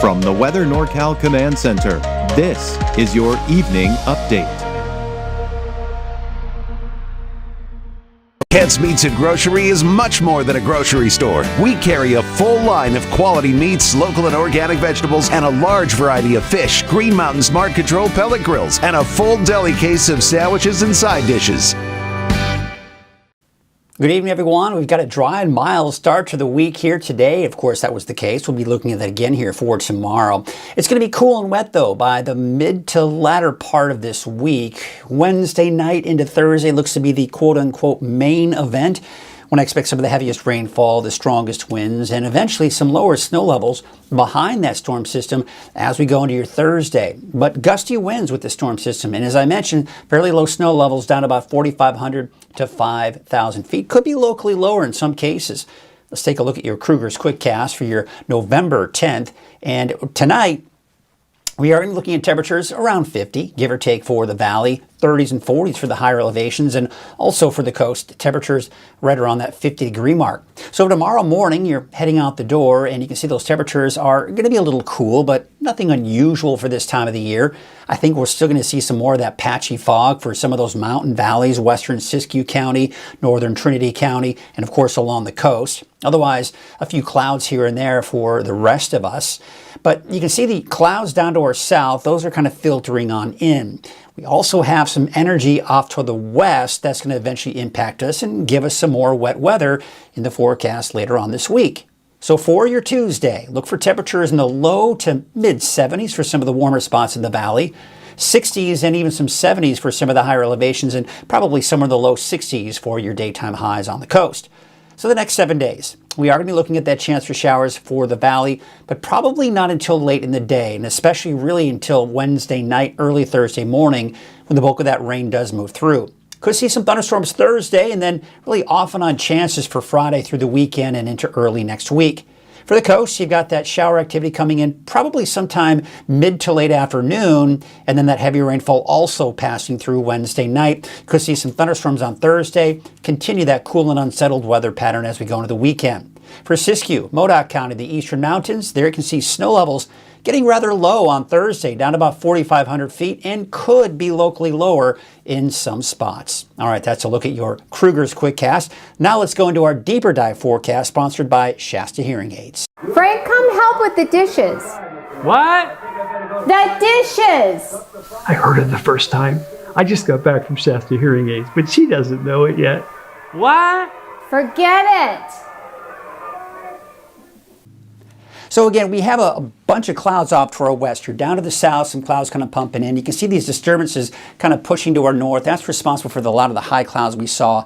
From the Weather NorCal Command Center, this is your Evening Update. Kent's Meats and Grocery is much more than a grocery store. We carry a full line of quality meats, local and organic vegetables, and a large variety of fish, Green Mountain Smart Control pellet grills, and a full deli case of sandwiches and side dishes. Good evening, everyone. We've got a dry and mild start to the week here today. Of course, that was the case. We'll be looking at that again here for tomorrow. It's going to be cool and wet, though, by the mid to latter part of this week. Wednesday night into Thursday looks to be the quote-unquote main event, when I expect some of the heaviest rainfall, the strongest winds, and eventually some lower snow levels behind that storm system as we go into your Thursday. But gusty winds with the storm system, and as I mentioned, fairly low snow levels down about 4,500 to 5,000 feet. Could be locally lower in some cases. Let's take a look at your Krueger's Quickcast for your November 10th. And tonight, we are looking at temperatures around 50, give or take, for the valley, 30s and 40s for the higher elevations, and also for the coast, temperatures right around that 50-degree mark. So tomorrow morning, you're heading out the door, and you can see those temperatures are going to be a little cool, but nothing unusual for this time of the year. I think we're still going to see some more of that patchy fog for some of those mountain valleys, western Siskiyou County, northern Trinity County, and of course along the coast. Otherwise, a few clouds here and there for the rest of us. But you can see the clouds down to our south, those are kind of filtering on in. We also have some energy off to the west that's going to eventually impact us and give us some more wet weather in the forecast later on this week. So for your Tuesday, look for temperatures in the low to mid 70s for some of the warmer spots in the valley, 60s and even some 70s for some of the higher elevations, and probably somewhere in the low 60s for your daytime highs on the coast. So the next 7 days, we are going to be looking at that chance for showers for the valley, but probably not until late in the day, and especially really until Wednesday night, early Thursday morning, when the bulk of that rain does move through. Could see some thunderstorms Thursday, and then really off and on chances for Friday through the weekend and into early next week. For the coast, you've got that shower activity coming in probably sometime mid to late afternoon, and then that heavy rainfall also passing through Wednesday night. Could see some thunderstorms on Thursday, continue that cool and unsettled weather pattern as we go into the weekend. For Siskiyou, Modoc County, the eastern mountains, there you can see snow levels getting rather low on Thursday, down to about 4,500 feet, and could be locally lower in some spots. All right, that's a look at your Krueger's Quickcast. Now let's go into our deeper dive forecast, sponsored by Shasta Hearing Aids. Frank, come help with the dishes. What? The dishes! I heard it the first time. I just got back from Shasta Hearing Aids, but she doesn't know it yet. What? Forget it. So again, we have a bunch of clouds off to our west. You're down to the south, some clouds kind of pumping in. You can see these disturbances kind of pushing to our north. That's responsible for a lot of the high clouds we saw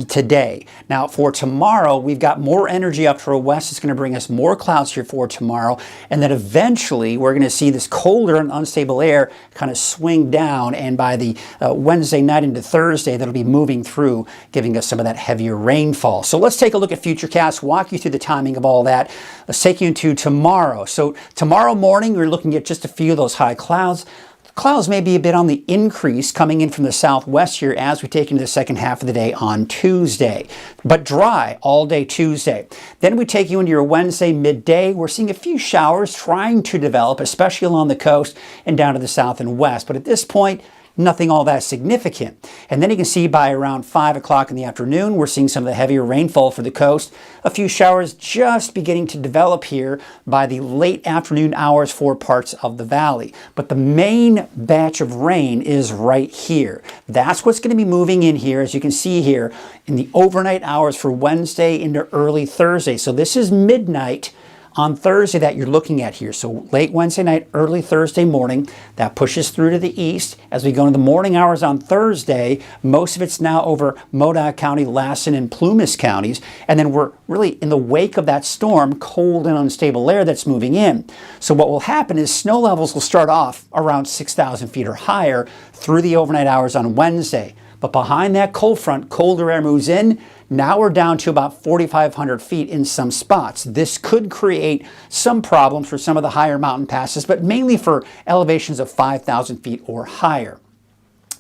today. Now for tomorrow, we've got more energy up to our west. It's going to bring us more clouds here for tomorrow. And then eventually we're going to see this colder and unstable air kind of swing down. And by the Wednesday night into Thursday, that'll be moving through, giving us some of that heavier rainfall. So let's take a look at Futurecast, walk you through the timing of all that. Let's take you into tomorrow. So tomorrow morning, we're looking at just a few of those high clouds. Clouds may be a bit on the increase coming in from the southwest here as we take into the second half of the day on Tuesday, but dry all day Tuesday. Then we take you into your Wednesday midday. We're seeing a few showers trying to develop, especially along the coast and down to the south and west. But at this point, nothing all that significant. And then you can see by around 5 o'clock in the afternoon, we're seeing some of the heavier rainfall for the coast. A few showers just beginning to develop here by the late afternoon hours for parts of the valley. But the main batch of rain is right here. That's what's going to be moving in here, as you can see here, in the overnight hours for Wednesday into early Thursday. So this is midnight on Thursday that you're looking at here. So late Wednesday night, early Thursday morning, that pushes through to the east. As we go into the morning hours on Thursday, most of it's now over Modoc County, Lassen, and Plumas counties. And then we're really in the wake of that storm, cold and unstable air that's moving in. So what will happen is snow levels will start off around 6,000 feet or higher through the overnight hours on Wednesday. But behind that cold front, colder air moves in. Now we're down to about 4,500 feet in some spots. This could create some problems for some of the higher mountain passes, but mainly for elevations of 5,000 feet or higher.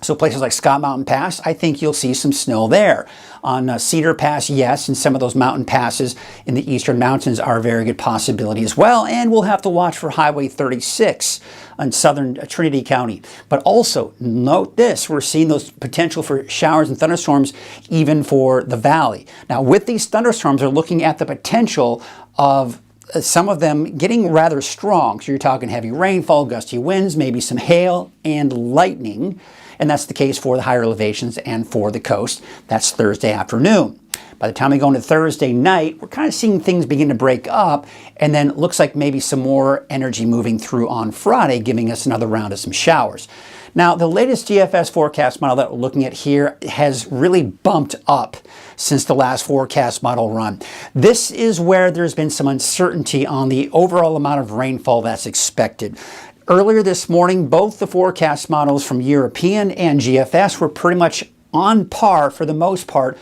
So places like Scott Mountain Pass, I think you'll see some snow there. On Cedar Pass, yes, and some of those mountain passes in the eastern mountains are a very good possibility as well. And we'll have to watch for Highway 36 on southern Trinity County. But also, note this, we're seeing those potential for showers and thunderstorms even for the valley. Now, with these thunderstorms, we're looking at the potential of some of them getting rather strong. So you're talking heavy rainfall, gusty winds, maybe some hail and lightning. And that's the case for the higher elevations and for the coast. That's Thursday afternoon. By the time we go into Thursday night, we're kind of seeing things begin to break up, and then it looks like maybe some more energy moving through on Friday, giving us another round of some showers. Now, the latest GFS forecast model that we're looking at here has really bumped up since the last forecast model run. This is where there's been some uncertainty on the overall amount of rainfall that's expected. Earlier this morning, both the forecast models from European and GFS were pretty much on par for the most part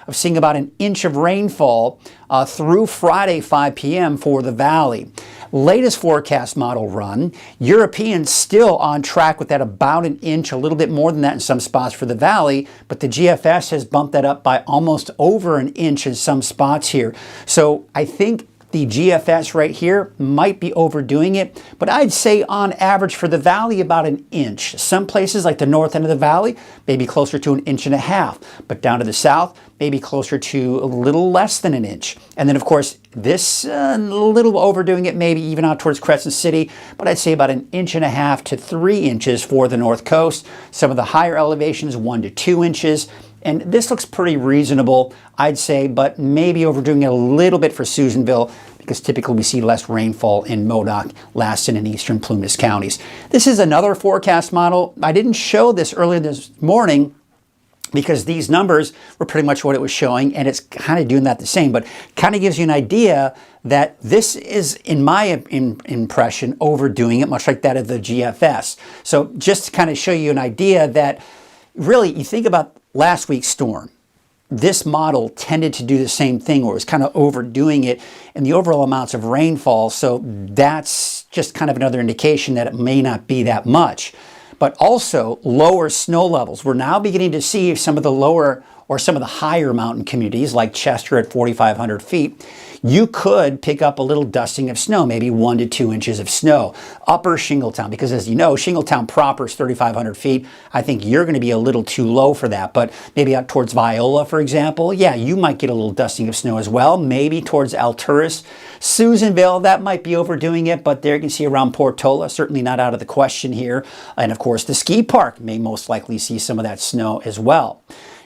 of seeing about an inch of rainfall through Friday 5 p.m. for the valley. Latest forecast model run, European still on track with that about an inch, a little bit more than that in some spots for the valley, but the GFS has bumped that up by almost over an inch in some spots here. So I think the GFS right here might be overdoing it, but I'd say on average for the valley about an inch. Some places like the north end of the valley, maybe closer to 1.5 inches, but down to the south, maybe closer to a little less than an inch. And then of course, this a little overdoing it, maybe even out towards Crescent City, but I'd say about 1.5 inches to 3 inches for the north coast. Some of the higher elevations, 1 to 2 inches. And this looks pretty reasonable, I'd say, but maybe overdoing it a little bit for Susanville because typically we see less rainfall in Modoc, Laston, and eastern Plumas counties. This is another forecast model. I didn't show this earlier this morning because these numbers were pretty much what it was showing, and it's kind of doing that the same, but kind of gives you an idea that this is, in my impression, overdoing it, much like that of the GFS. So just to kind of show you an idea that really, you think about last week's storm. This model tended to do the same thing, where it was kind of overdoing it in the overall amounts of rainfall. So that's just kind of another indication that it may not be that much. But also lower snow levels. We're now beginning to see some of the lower or some of the higher mountain communities like Chester at 4,500 feet. You could pick up a little dusting of snow, maybe 1 to 2 inches of snow. Upper Shingletown, because as you know, Shingletown proper is 3,500 feet. I think you're going to be a little too low for that, but maybe out towards Viola, for example, yeah, you might get a little dusting of snow as well. Maybe towards Alturas. Susanville, that might be overdoing it, but there you can see around Portola, certainly not out of the question here. And of course, the ski park may most likely see some of that snow as well.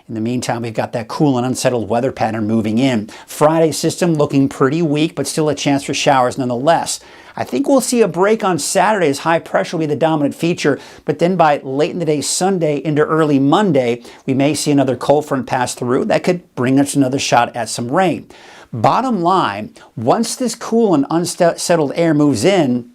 In the meantime, we've got that cool and unsettled weather pattern moving in. Friday system looking pretty weak, but still a chance for showers nonetheless. I think we'll see a break on Saturday as high pressure will be the dominant feature, but then by late in the day Sunday into early Monday, we may see another cold front pass through. That could bring us another shot at some rain. Bottom line, once this cool and unsettled air moves in,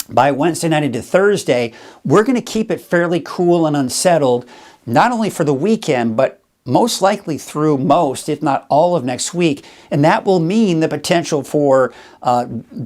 by Wednesday night into Thursday, we're going to keep it fairly cool and unsettled, not only for the weekend, but most likely through most, if not all of next week. And that will mean the potential for,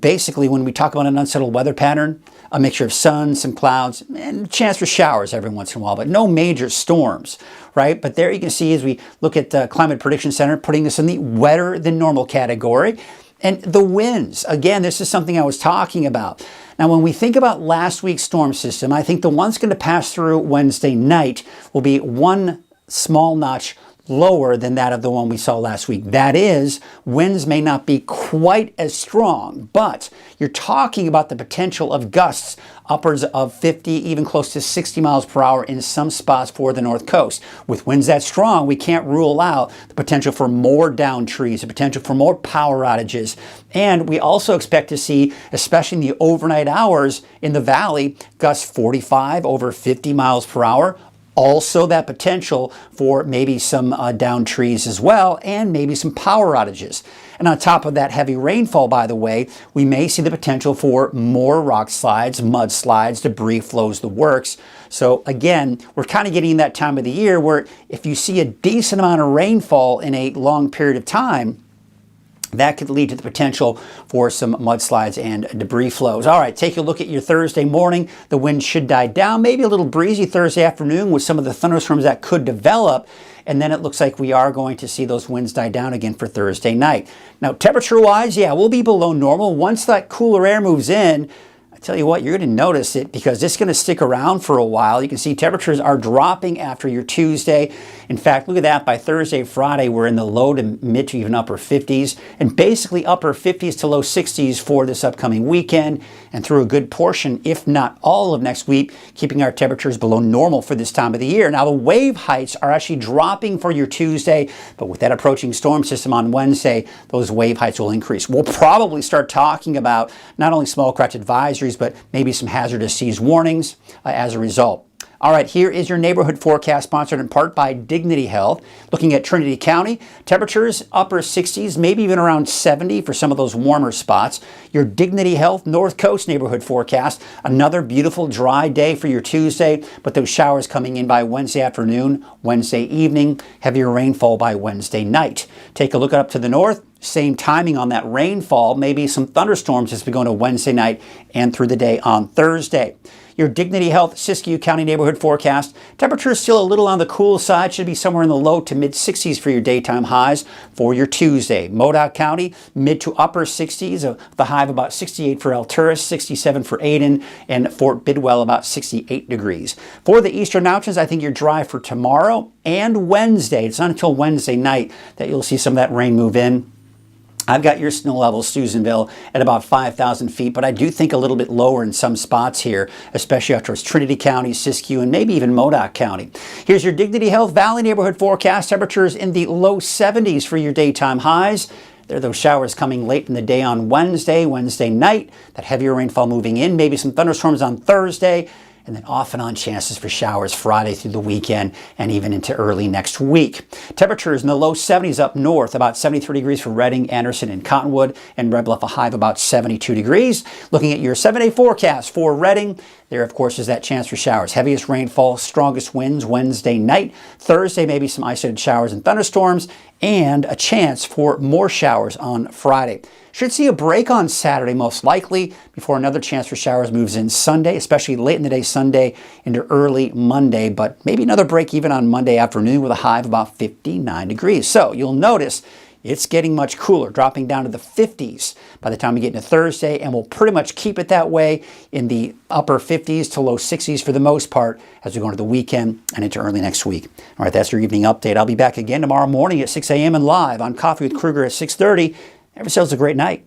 basically when we talk about an unsettled weather pattern, a mixture of sun, some clouds, and a chance for showers every once in a while, but no major storms, right? But there you can see as we look at the Climate Prediction Center, putting this in the wetter than normal category. And the winds, again, this is something I was talking about. Now, when we think about last week's storm system, I think the one's going to pass through Wednesday night will be one small notch lower than that of the one we saw last week. That is, winds may not be quite as strong, but you're talking about the potential of gusts upwards of 50, even close to 60 miles per hour in some spots for the North Coast. With winds that strong, we can't rule out the potential for more downed trees, the potential for more power outages. And we also expect to see, especially in the overnight hours in the valley, gusts 45 over 50 miles per hour. Also that potential for maybe some downed trees as well, and maybe some power outages. And on top of that heavy rainfall, by the way, we may see the potential for more rock slides, mudslides, debris flows, the works. So again, we're kind of getting that time of the year where if you see a decent amount of rainfall in a long period of time, that could lead to the potential for some mudslides and debris flows. All right, take a look at your Thursday morning. The wind should die down, maybe a little breezy Thursday afternoon with some of the thunderstorms that could develop. And then it looks like we are going to see those winds die down again for Thursday night. Now, temperature-wise, yeah, we'll be below normal. Once that cooler air moves in, I tell you what, you're going to notice it because it's going to stick around for a while. You can see temperatures are dropping after your Tuesday. In fact, look at that. By Thursday, Friday, we're in the low to mid to even upper 50s and basically upper 50s to low 60s for this upcoming weekend and through a good portion, if not all of next week, keeping our temperatures below normal for this time of the year. Now, the wave heights are actually dropping for your Tuesday, but with that approaching storm system on Wednesday, those wave heights will increase. We'll probably start talking about not only small craft advisories, but maybe some hazardous seas warnings as a result. All right, here is your neighborhood forecast sponsored in part by Dignity Health. Looking at Trinity County, temperatures upper 60s, maybe even around 70 for some of those warmer spots. Your Dignity Health North Coast neighborhood forecast, another beautiful dry day for your Tuesday, but those showers coming in by Wednesday afternoon, Wednesday evening, heavier rainfall by Wednesday night. Take a look up to the north. Same timing on that rainfall, maybe some thunderstorms as we go into Wednesday night and through the day on Thursday. Your Dignity Health Siskiyou County neighborhood forecast. Temperature is still a little on the cool side. Should be somewhere in the low to mid 60s for your daytime highs for your Tuesday. Modoc County, mid to upper 60s. The high of about 68 for Alturas, 67 for Aden, and Fort Bidwell about 68 degrees. For the Eastern Mountains, I think you're dry for tomorrow and Wednesday. It's not until Wednesday night that you'll see some of that rain move in. I've got your snow level, Susanville, at about 5,000 feet, but I do think a little bit lower in some spots here, especially out towards Trinity County, Siskiyou, and maybe even Modoc County. Here's your Dignity Health Valley neighborhood forecast. Temperatures in the low 70s for your daytime highs. There are those showers coming late in the day on Wednesday night, that heavier rainfall moving in, maybe some thunderstorms on Thursday, and then off and on chances for showers Friday through the weekend and even into early next week. Temperatures in the low 70s up north, about 73 degrees for Redding, Anderson, and Cottonwood, and Red Bluff a high of about 72 degrees. Looking at your 7-day forecast for Redding, there, of course, is that chance for showers. Heaviest rainfall, strongest winds Wednesday night. Thursday, maybe some isolated showers and thunderstorms, and a chance for more showers on Friday. Should see a break on Saturday, most likely, before another chance for showers moves in Sunday, especially late in the day Sunday into early Monday, but maybe another break even on Monday afternoon with a high of about 59 degrees. So you'll notice it's getting much cooler, dropping down to the 50s by the time we get into Thursday, and we'll pretty much keep it that way in the upper 50s to low 60s for the most part as we go into the weekend and into early next week. All right, that's your evening update. I'll be back again tomorrow morning at 6 a.m. and live on Coffee with Krueger at 6:30. Have yourselves a great night.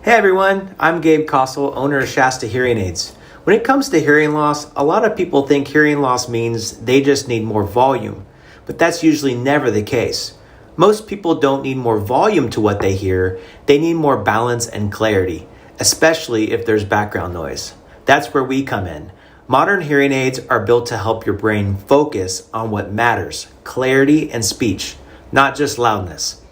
Hey everyone, I'm Gabe Kossel, owner of Shasta Hearing Aids. When it comes to hearing loss, a lot of people think hearing loss means they just need more volume, but that's usually never the case. Most people don't need more volume to what they hear, they need more balance and clarity, especially if there's background noise. That's where we come in. Modern hearing aids are built to help your brain focus on what matters, clarity and speech, not just loudness.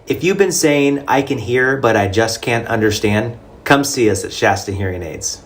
If you've been saying, I can hear, but I just can't understand, come see us at Shasta Hearing Aids.